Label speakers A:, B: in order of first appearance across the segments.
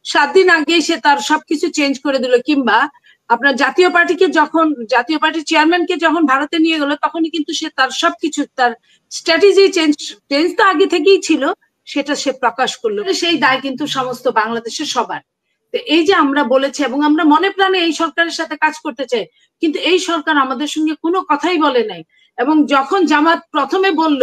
A: 7 দিন আগেই সে তার সবকিছু চেঞ্জ করে দিল, কিংবা আপনার জাতীয় পার্টিকে যখন জাতীয় পার্টির চেয়ারম্যানকে যখন ভারতে নিয়ে গেল তখনই কিন্তু সে তার সবকিছু তার স্ট্র্যাটেজি চেঞ্জ তো আগে থেকেই ছিল, সেটা সে প্রকাশ করলো। সেই দায় কিন্তু সমস্ত বাংলাদেশের সবার। এই যে আমরা বলেছি এবং আমরা মনে প্রাণে এই সরকারের সাথে কাজ করতে চাই, কিন্তু এই সরকার আমাদের সঙ্গে কোনো কথাই বলে নাই। এবং যখন জামাত প্রথমে বলল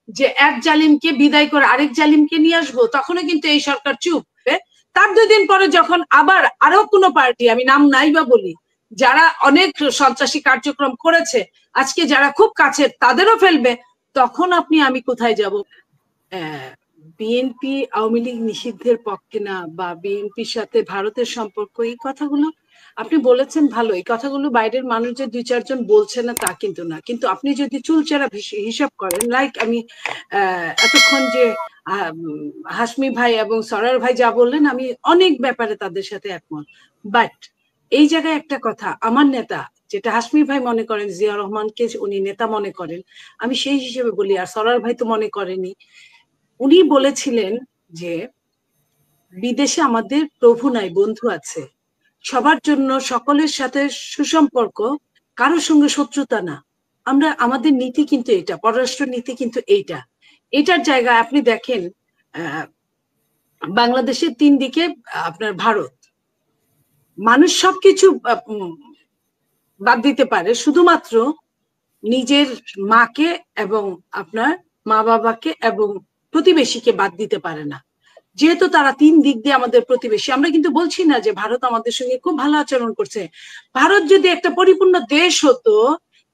A: যে এক জালিমকে বিদায় করে আরেক জালিমকে নিয়ে আসবো, তখনও কিন্তু এই সরকার চুপ। তার 2 দিন পরে যখন আবার আরো কোনো পার্টি, আমি নাম নাই বা বলি, যারা অনেক সন্ত্রাসী কার্যক্রম করেছে, আজকে যারা খুব কাছের তাদেরও ফেলবে, তখন আমি কোথায় যাব? বিএনপি আওয়ামী লীগ নিষিদ্ধের পক্ষে না, বা বিএনপির সাথে ভারতের সম্পর্ক, এই কথাগুলো আপনি বলেছেন ভালো। এই কথাগুলো বাইরের মানুষ যে 2-4 জন বলছে না তা কিন্তু না, কিন্তু আপনি যদি চুলচেরা হিসাব করেন, লাইক আমি এতক্ষণ যে হাসমি ভাই এবং সরার ভাই যা বললেন, আমি অনেক ব্যাপারে তাদের সাথে একমত। বাট এই জায়গায় একটা কথা, আমার নেতা যেটা হাসমি ভাই মনে করেন জিয়া রহমানকে উনি নেতা মনে করেন, আমি সেই হিসেবে বলি, আর সরার ভাই তো মনে করেনি। উনি বলেছিলেন যে বিদেশে আমাদের প্রভু নাই, বন্ধু আছে, সবার জন্য সকলের সাথে সুসম্পর্ক, কারোর সঙ্গে শত্রুতা না। আমাদের নীতি কিন্তু এটা, পররাষ্ট্র নীতি কিন্তু এইটা। এটার জায়গায় আপনি দেখেন বাংলাদেশের 3 দিকে আপনার ভারত, মানুষ সবকিছু বাদ দিতে পারে, শুধুমাত্র নিজের মাকে এবং আপনার মা বাবাকে এবং প্রতিবেশীকে বাদ দিতে পারে না। যেহেতু তারা 3 দিক দিয়ে আমাদের প্রতিবেশী, আমরা কিন্তু বলছি না যে ভারত আমাদের সঙ্গে খুব ভালো আচরণ করছে। ভারত যদি একটা পরিপূর্ণ দেশ হতো,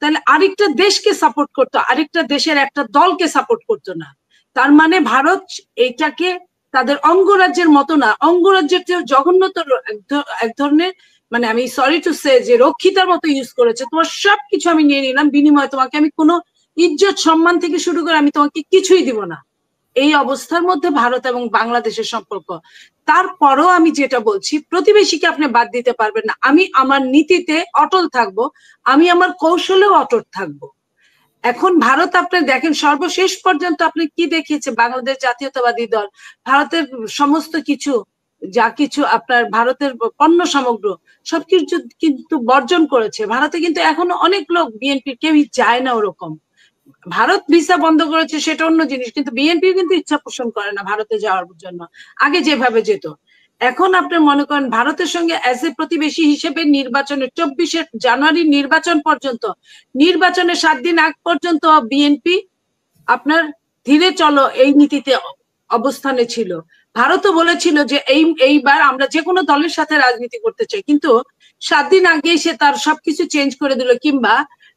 A: তাহলে আরেকটা দেশকে সাপোর্ট করতো, আরেকটা দেশের একটা দলকে সাপোর্ট করতো না। তার মানে ভারত এইটাকে তাদের অঙ্গরাজ্যের মতো না, অঙ্গরাজ্যের যে জঘন্যতর এক ধরনের, মানে আমি সরি টু সে, যে রক্ষিতার মতো ইউজ করেছে। তোমার সবকিছু আমি নিয়ে নিলাম, বিনিময়ে তোমাকে আমি কোনো ইজ্জত সম্মান থেকে শুরু করে আমি তোমাকে কিছুই দিব না। এই অবস্থার মধ্যে ভারত এবং বাংলাদেশের সম্পর্ক। তারপরও আমি যেটা বলছি, প্রতিবেশীকে আপনি বাদ দিতে পারবেন না। আমি আমার নীতিতে অটল থাকবো, আমি আমার কৌশলেও অটল থাকবো। এখন ভারত আপনি দেখেন সর্বশেষ পর্যন্ত আপনি কি দেখিয়েছে, বাংলাদেশ জাতীয়তাবাদী দল ভারতের সমস্ত কিছু, যা কিছু আপনার ভারতের পণ্য সামগ্রী সবকিছু কিন্তু বর্জন করেছে। ভারতে কিন্তু এখনো অনেক লোক বিএনপি কেউই যায় না ওরকম। ভারত ভিসা বন্ধ করেছে সেটা অন্য জিনিস, কিন্তু বিএনপি কিন্তু ইচ্ছা পোষণ করে না ভারতে যাওয়ার জন্য, আগে যেভাবে যেত। এখন আপনি মনে করেন ভারতের সঙ্গে অ্যাজ এ প্রতিবেশী হিসেবে নির্বাচনের 24শে জানুয়ারি নির্বাচন পর্যন্ত, নির্বাচনের 7 দিন আগ পর্যন্ত বিএনপি আপনার ধীরে চলো এই নীতিতে অবস্থানে ছিল। ভারতও বলেছিল যে এইবার আমরা যে কোনো দলের সাথে রাজনীতি করতে চাই, কিন্তু 7 দিন আগেই সে তার সবকিছু চেঞ্জ করে দিল, কিংবা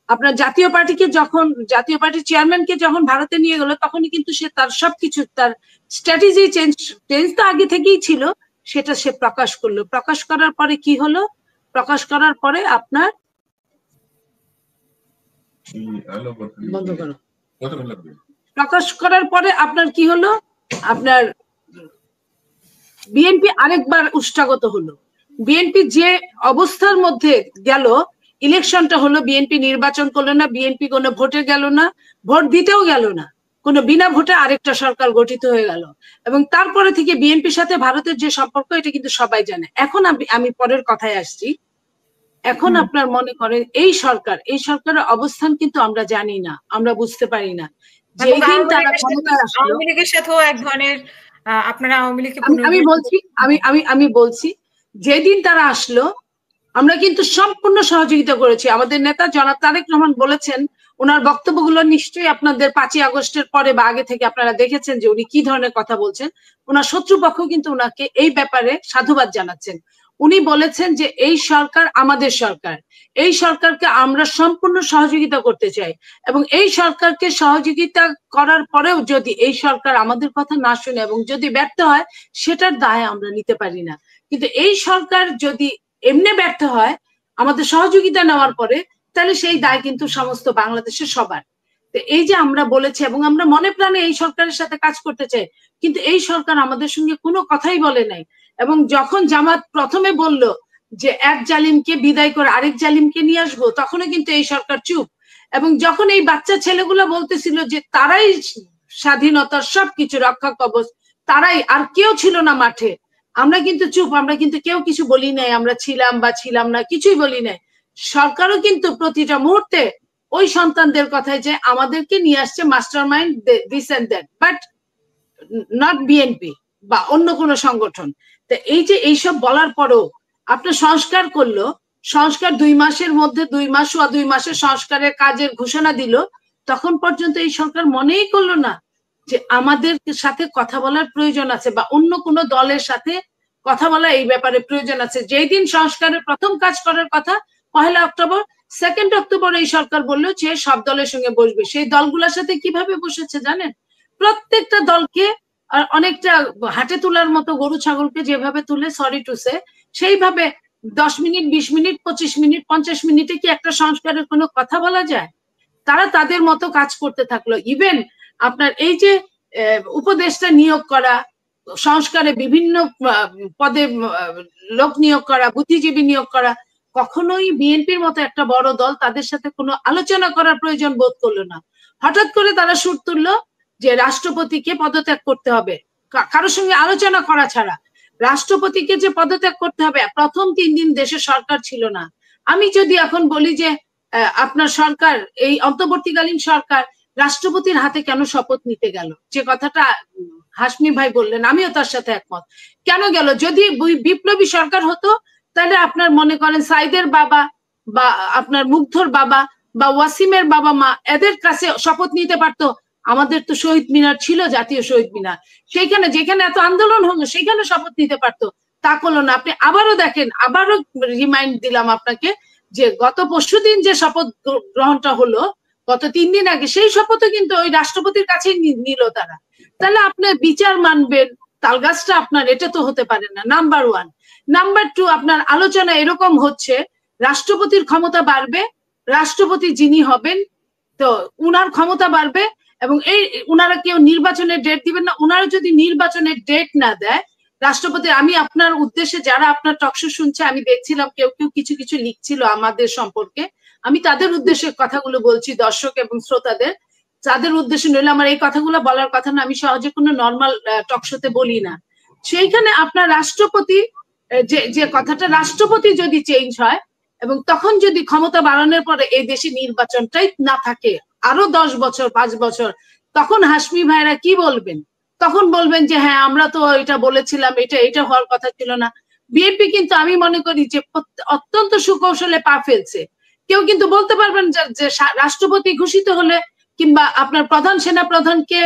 A: আপনার জাতীয় পার্টিকে যখন জাতীয় পার্টির চেয়ারম্যানকে যখন ভারতে নিয়ে গেল তখনই কিন্তু সে তার সবকিছু তার স্ট্র্যাটেজি চেঞ্জ তো আগে থেকেই ছিল, সেটা সে প্রকাশ করলো। প্রকাশ করার পরে কি হলো? প্রকাশ করার পরে আপনার বন্ধ করো, প্রকাশ করার পরে আপনার কি হলো? আপনার বিএনপি আরেকবার উষ্ঠাগত হলো। বিএনপি যে অবস্থার মধ্যে গেল, ইলেকশনটা হলো, বিএনপি নির্বাচন করলো না, বিএনপি কোনো ভোটে গেল না, ভোট দিতেও গেল না, কোনো বিনা ভোটে আরেকটা সরকার গঠিত হয়ে গেল। এবং তারপরে থেকে বিএনপির সাথে ভারতের যে সম্পর্ক, এটা কিন্তু সবাই জানে। এখন আমি পরের কথায় আসছি। এখন আপনার মনে করেন এই সরকারের অবস্থান কিন্তু আমরা জানি না, আমরা বুঝতে পারি না। যেদিন তারা ক্ষমতায় আসলো,
B: আওয়ামী লীগের সাথেও এক ধরনের, আপনারা আওয়ামী লীগকে
A: আমি বলছি যেদিন তারা আসলো আমরা কিন্তু সম্পূর্ণ সহযোগিতা করেছি। আমাদের নেতা জনাব তারেক রহমান বলেছেন, ওনার বক্তব্যগুলো নিশ্চয়ই আপনাদের 5ই আগস্টের পরে বা আগে থেকে আপনারা দেখেছেন যে উনি কি ধরনের কথা বলছেন। ওনার শত্রুপক্ষ কিন্তু ওনাকে এই ব্যাপারে সাধুবাদ জানাচ্ছেন। উনি বলেছেন যে এই সরকার আমাদের সরকার, এই সরকারকে আমরা সম্পূর্ণ সহযোগিতা করতে চাই, এবং এই সরকারকে সহযোগিতা করার পরেও যদি এই সরকার আমাদের কথা না শুনে এবং যদি ব্যর্থ হয়, সেটার দায় আমরা নিতে পারি না। কিন্তু এই সরকার যদি এমনি ব্যর্থ হয় আমাদের সহযোগিতা নেওয়ার পরে, তাহলে সেই দায় কিন্তু সমস্ত বাংলাদেশের সবার। তো এই যে আমরা বলেছি এবং আমরা মনে প্রাণে এই সরকারের সাথে কাজ করতে চাই, কিন্তু এই সরকার আমাদের সঙ্গে কোনো কথাই বলে নাই। এবং যখন জামাত প্রথমে বলল যে এক জালিমকে বিদায় করে আরেক জালিমকে নিয়ে আসবো, তখনও কিন্তু এই সরকার চুপ। এবং যখন এই বাচ্চা ছেলেগুলো বলতেছিল যে তারাই স্বাধীনতার সবকিছু রক্ষা কবচ, তারাই, আর কেউ ছিল না মাঠে, আমরা কিন্তু চুপ, আমরা কিন্তু কেউ কিছু বলি নাই, আমরা ছিলাম বা ছিলাম না কিছুই বলি নাই। সরকারও কিন্তু প্রতিটা মুহূর্তে ওই সন্তানদের কথায় যে আমাদেরকে নিয়ে আসছে master mind this and that, but not BNP বা অন্য কোনো সংগঠন। তো এই যে এইসব বলার পরেও আপনার সংস্কার করলো, সংস্কার 2 মাসের মধ্যে 2 মাস বা 2 মাসের সংস্কারের কাজের ঘোষণা দিল, তখন পর্যন্ত এই সরকার মনেই করলো না যে আমাদের সাথে কথা বলার প্রয়োজন আছে বা অন্য কোনো দলের সাথে কথা বলা এই ব্যাপারে প্রয়োজন আছে। যেই দিন সংস্কারের প্রথম কাজ করার কথা 1 অক্টোবর, 2 অক্টোবর এই সরকার বললো যে সব দলের সঙ্গে বসবে। সেই দলগুলোর সাথে কিভাবে বসেছে জানেন? প্রত্যেকটা দলকে অনেকটা হাটে তোলার মতো গরু ছাগলকে যেভাবে তুলে, সরি টু সে, সেইভাবে 10 মিনিট 20 মিনিট 25 মিনিট 50 মিনিটে কি একটা সংস্কারের কোনো কথা বলা যায়? তারা তাদের মতো কাজ করতে থাকলো। ইভেন আপনার এই যে উপদেষ্টা নিয়োগ করা, সংস্কারে বিভিন্ন পদে লোক নিয়োগ করা, বুদ্ধিজীবী নিয়োগ করা, কখনোই বিএনপির মতো একটা বড় দল তাদের সাথে কোনো আলোচনা করার প্রয়োজন বোধ করলো না। হঠাৎ করে তারা সুর তুললো যে রাষ্ট্রপতিকে পদত্যাগ করতে হবে, কারোর সঙ্গে আলোচনা করা ছাড়া। রাষ্ট্রপতিকে যে পদত্যাগ করতে হবে, প্রথম 3 দিন দেশে সরকার ছিল না। আমি যদি এখন বলি যে আপনার সরকার, এই অন্তর্বর্তীকালীন সরকার রাষ্ট্রপতির হাতে কেন শপথ নিতে গেল, যে কথাটা হাসমি ভাই বললেন, আমিও তার সাথে একমত। কেন গেল? যদি বিপ্লবী সরকার হতো তাহলে আপনার মনে করেন সাইদের বাবা বা আপনার মুগ্ধর বাবা বা ওয়াসিমের বাবা মা এদের কাছে শপথ নিতে পারতো। আমাদের তো শহীদ মিনার ছিল, জাতীয় শহীদ মিনার, সেইখানে যেখানে এত আন্দোলন হলো সেখানে শপথ নিতে পারতো। তা করলো না। আপনি আবারও দেখেন, আবারও রিমাইন্ড দিলাম আপনাকে যে গত পরশুদিন যে শপথ গ্রহণটা হলো, গত 3 দিন আগে, সেই শপথও কিন্তু ওই রাষ্ট্রপতির কাছেই নিল তারা। তাহলে আপনার বিচার মানবেন, তালগাছটা আপনার, এটা তো হতে পারে না, নাম্বার 1। নাম্বার 2, আপনার আলোচনা এরকম হচ্ছে রাষ্ট্রপতির ক্ষমতা বাড়বে, রাষ্ট্রপতি যিনি হবেন তো উনার ক্ষমতা বাড়বে, এবং এই উনারা কেউ নির্বাচনের ডেট দিবেন না। উনারা যদি নির্বাচনের ডেট না দেয়, রাষ্ট্রপতি, আমি আপনার উদ্দেশ্যে, যারা আপনার টকশো শুনছে, আমি দেখছিলাম কেউ কেউ কিছু কিছু লিখছিল আমাদের সম্পর্কে, আমি তাদের উদ্দেশ্যে কথাগুলো বলছি, দর্শক এবং শ্রোতাদের, তাদের উদ্দেশ্যে, নইলে আমার এই কথাগুলো বলার কথা না, আমি সহজে কোনো নর্মাল টকশোতে বলি না। সেইখানে আপনার রাষ্ট্রপতি, যে কথাটা, রাষ্ট্রপতি যদি চেঞ্জ হয় এবং তখন যদি ক্ষমতা বাড়ানোর পরে এই দেশে নির্বাচনটাই না থাকে আরো 10 বছর 5 বছর, তখন হাসমি ভাইরা কি বলবেন? তখন বলবেন যে হ্যাঁ আমরা তো এটা বলেছিলাম, এটা হওয়ার কথা ছিল না। বিএনপি কিন্তু আমি মনে করি যে অত্যন্ত সুকৌশলে পা ফেলছে। কেউ কিন্তু বলতে পারবেন যে রাষ্ট্রপতি ঘোষিত হলে কিংবা আপনার প্রধান সেনাপ্রধানকে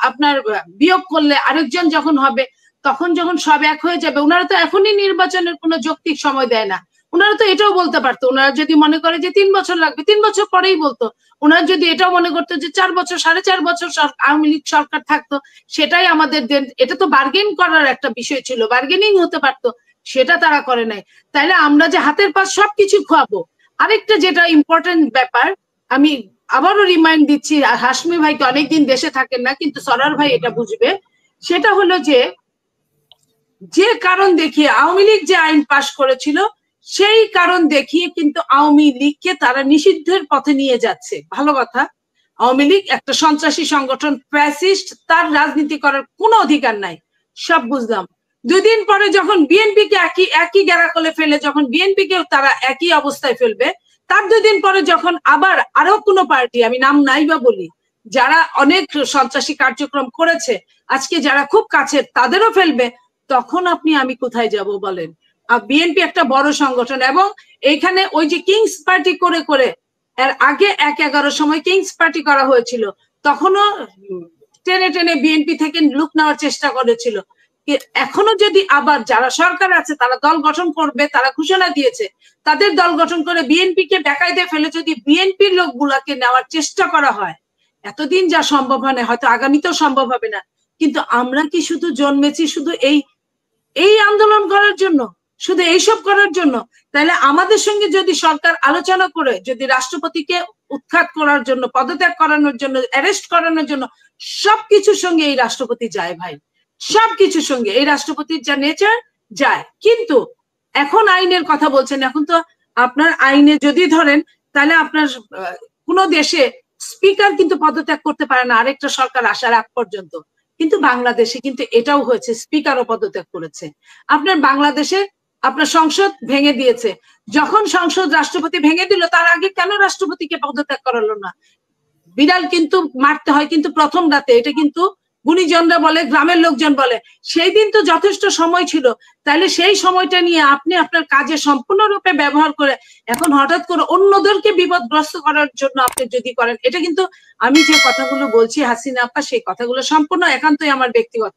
A: আপনার বিয়োগ করলে আরেকজন যখন হবে, তখন যখন সব এক হয়ে যাবে, ওনারা তো এখনই নির্বাচনের কোনো যৌক্তিক সময় দেয় না। ওনারা তো এটাও বলতে পারতো, ওনারা যদি মনে করে যে 3 বছর লাগবে 3 বছর পরেই বলতো। ওনারা যদি এটাও মনে করতো যে 4 বছর 4.5 বছর আওয়ামী লীগ সরকার থাকতো, সেটাই আমাদের দেন, এটা তো বার্গেন করার একটা বিষয় ছিল, বার্গেনিং হতে পারতো, সেটা তারা করে নাই। তাইলে আমরা যে হাতের পাশ সবকিছু খোয়াবো। আরেকটা যেটা ইম্পর্টেন্ট ব্যাপার, আমি আবারও রিমাইন্ড দিচ্ছি, হাসমি ভাইকে, অনেকদিন দেশে থাকেন না কিন্তু সরার ভাই এটা বুঝবে, সেটা হলো যে কারণ দেখিয়ে আওয়ামী লীগ যে আইন পাশ করেছিল, সেই কারণ দেখিয়ে কিন্তু আওয়ামী লীগকে তারা নিষিদ্ধের পথে নিয়ে যাচ্ছে। ভালো কথা, আওয়ামী লীগ একটা সন্ত্রাসী সংগঠন, ফ্যাসিস্ট, তার রাজনীতি করার কোনো অধিকার নাই, সব বুঝলাম। 2 দিন পরে যখন বিএনপিকে একই গ্যারাকলে ফেলে, যখন বিএনপিকে তারা একই অবস্থায় ফেলবে, তার 2 দিন পরে যখন আবার আরো কোনো পার্টি, আমি নাম নাই বা বলি, যারা অনেক সন্ত্রাসী কার্যক্রম করেছে, আজকে যারা খুব কাছের তাদেরও ফেলবে, তখন আমি কোথায় যাব বলেন? বিএনপি একটা বড় সংগঠন, এবং এইখানে ওই যে কিংস পার্টি করে করে, এর আগে 1-11 সময় কিংস পার্টি করা হয়েছিল, তখনও টেনে টেনে বিএনপি থেকে লুক নেওয়ার চেষ্টা করেছিল। এখনো যদি আবার যারা সরকার আছে তারা দল গঠন করবে, তারা ঘোষণা দিয়েছে, তাদের দল গঠন করে বিএনপি কে বেকায়দা ফেলে যদি বিএনপির লোকগুলাকে নেওয়ার চেষ্টা করা হয়, এতদিন যা সম্ভব হয় না, হয়তো আগামীতেও সম্ভব হবে না। কিন্তু আমরা কি শুধু জন্মেছি শুধু এই আন্দোলন করার জন্য, শুধু এইসব করার জন্য? তাহলে আমাদের সঙ্গে যদি সরকার আলোচনা করে, যদি রাষ্ট্রপতিকে উৎখাত করার জন্য, পদত্যাগ করানোর জন্য, অ্যারেস্ট করানোর জন্য, সবকিছুর সঙ্গে এই রাষ্ট্রপতি যায় ভাই, সবকিছুর সঙ্গে এই রাষ্ট্রপতির যা নেচার যায়। কিন্তু এখন আইনের কথা বলছেন, এখন তো আপনার আইনে যদি ধরেন, তাহলে আপনার কোন দেশে স্পিকার কিন্তু পদত্যাগ করতে পারে না আরেকটা সরকার আসার আগ পর্যন্ত। কিন্তু বাংলাদেশে কিন্তু এটাও হয়েছে, স্পিকারও পদত্যাগ করেছে। আপনার বাংলাদেশে আপনার সংসদ ভেঙে দিয়েছে, যখন সংসদ রাষ্ট্রপতি ভেঙে দিল তার আগে কেন রাষ্ট্রপতিকে পদত্যাগ করালো না? বিড়াল কিন্তু মারতে হয় কিন্তু প্রথম রাতে, এটা কিন্তু গুণীজনরা বলে, গ্রামের লোকজন বলে। সেই দিন তো যথেষ্ট সময় ছিল, তাহলে সেই সময়টা নিয়ে আপনি আপনার কাজে সম্পূর্ণরূপে ব্যবহার করে এখন হঠাৎ করে অন্যদেরকে বিপদগ্রস্ত করার জন্য আপনি যদি করেন, এটা কিন্তু আমি যে কথাগুলো বলছি হাসিনা আপা, সেই কথাগুলো সম্পূর্ণ একান্তই আমার ব্যক্তিগত।